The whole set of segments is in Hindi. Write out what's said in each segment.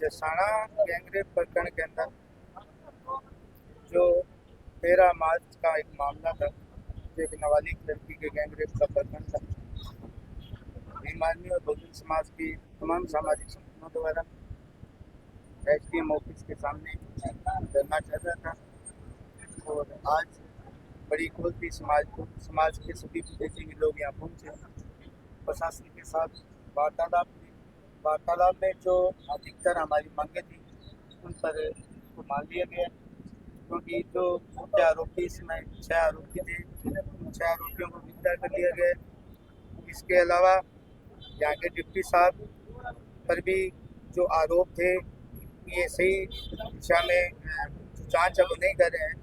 दसाना गैंगरेप प्रकरण के अंदर जो 13 मार्च का एक मामला था, जो एक नाबालिग लड़की के गैंगरेप का प्रकरण था, भीम आर्मी और बहुजन समाज की तमाम सामाजिक संगठनों द्वारा एसडीएम ऑफिस के सामने धरना चल रहा था। और आज बड़ी खोलती समाज के सभी विदेशी लोग यहाँ पहुँचे, प्रशासन के साथ वार्तालाप हुई। वार्तालाप में जो अधिकतर हमारी मांगे थी उन पर को मान लिया गया, क्योंकि जो मुख्य आरोपी इसमें 6 आरोपी थे, उन 6 आरोपियों को गिरफ्तार कर लिया गया। इसके अलावा यहाँ के डिप्टी साहब पर भी जो आरोप थे ये सही दिशा में जांच अब नहीं कर रहे हैं,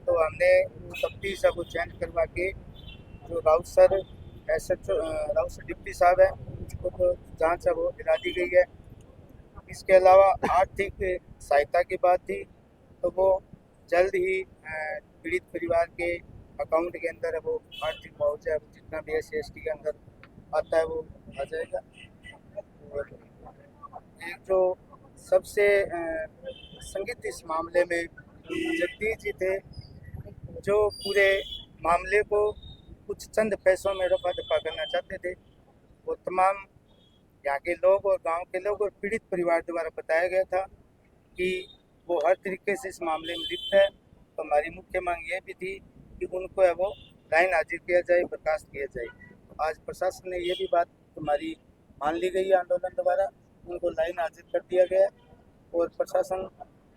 तो हमने तफ्तीश अब चेंज करवा के जो राउत सर डिप्टी साहब है उनको तो जांच अब दिला दी गई है। इसके अलावा आर्थिक सहायता की बात थी, तो वो जल्द ही पीड़ित परिवार के अकाउंट के अंदर वो आर्थिक मुआवजा जितना भी SC/ST के अंदर आता है वो आ जाएगा। और एक जो सबसे संदिग्ध इस मामले में जगदीश जी थे, जो पूरे मामले को कुछ चंद पैसों में रफा दफा करना चाहते थे। वो तमाम यहाँ के लोग और गांव के लोग और पीड़ित परिवार द्वारा बताया गया था कि वो हर तरीके से इस मामले में लिप्त है। तो हमारी मुख्य मांग ये भी थी कि उनको है वो लाइन हाजिर किया जाए, बर्खास्त किया जाए। तो आज प्रशासन ने ये भी बात हमारी मान ली गई है, आंदोलन द्वारा उनको लाइन हाजिर कर दिया गया और प्रशासन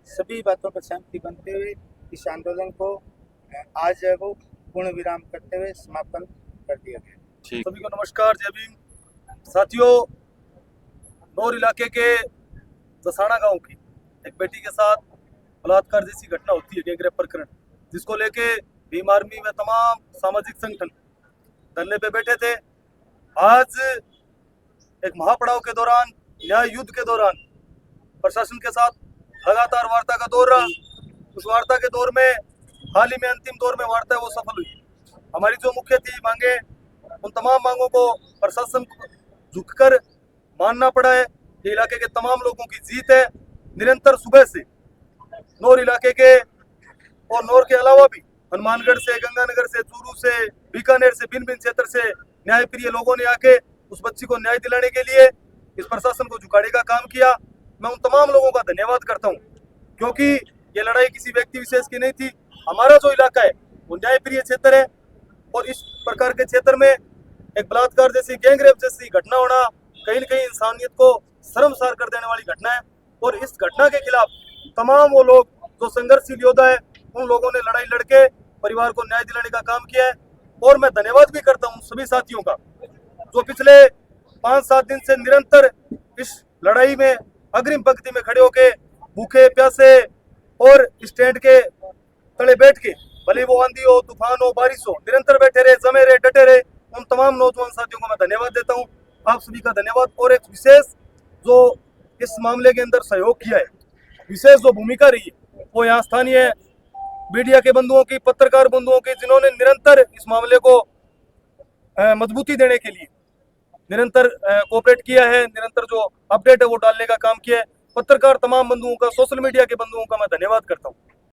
सभी बातों पर सहमति बनते हुए इस आंदोलन को आज है वो पूर्ण विराम करते हुए समापन कर दिया गया। सभी को नमस्कार, जय भीम। साथियों, नौर इलाके के दसाना गांव की एक बेटी के साथ बलात्कार जैसी घटना होती है, गैंगरेप प्रकरण, जिसको लेके भीम आर्मी व तमाम सामाजिक संगठन धरने पे बैठे थे। आज एक महापड़ाव के दौरान, न्याय युद्ध के दौरान प्रशासन के साथ लगातार वार्ता का दौर रहा। उस वार्ता के दौर में हाल ही में अंतिम दौर में वार्ता वो सफल हुई। हमारी जो मुख्य थी मांगे, उन तमाम मांगों को प्रशासन को झुककर मानना पड़ा है। ये इलाके के तमाम लोगों की जीत है। निरंतर सुबह से नौर इलाके के और नौर के अलावा भी हनुमानगढ़ से, गंगानगर से, चूरू से, बीकानेर से, भिन्न भिन्न क्षेत्र से न्याय प्रिय लोगों ने आके उस बच्ची को न्याय दिलाने के लिए इस प्रशासन को झुकाने का काम किया। मैं उन तमाम लोगों का धन्यवाद करता हूँ, क्योंकि ये लड़ाई किसी व्यक्ति विशेष की नहीं थी। हमारा जो इलाका है वो न्याय प्रिय क्षेत्र है और इस प्रकार के क्षेत्र में एक बलात्कार जैसी, गैंगरेप जैसी घटना होना कहीं न कहीं इंसानियत को शर्मसार कर देने वाली घटना है। और इस घटना के खिलाफ तमाम वो लोग जो संघर्षशील योद्धा है, उन लोगों ने लड़ाई लड़के परिवार को न्याय दिलाने का काम किया है। और मैं धन्यवाद भी करता हूँ सभी साथियों का, जो पिछले 5-7 दिन से निरंतर इस लड़ाई में अग्रिम पंक्ति में खड़े होके भूखे प्यासे और स्टैंड के तले बैठ के, भले वो आंधी हो, तूफान हो, बारिश हो, निरंतर बैठे रहे, जमे रहे, डटे रहे। उन तमाम नौजवान साथियों को मैं धन्यवाद देता हूँ। आप सभी का धन्यवाद। और एक विशेष जो इस मामले के अंदर सहयोग किया है, विशेष जो भूमिका रही है, वो यहाँ स्थानीय मीडिया के बंधुओं की, पत्रकार बंधुओं की, जिन्होंने निरंतर इस मामले को मजबूती देने के लिए निरंतर कोऑपरेट किया है, निरंतर जो अपडेट है वो डालने का काम किया है। पत्रकार तमाम बंधुओं का, सोशल मीडिया के बंधुओं का मैं धन्यवाद करता हूँ।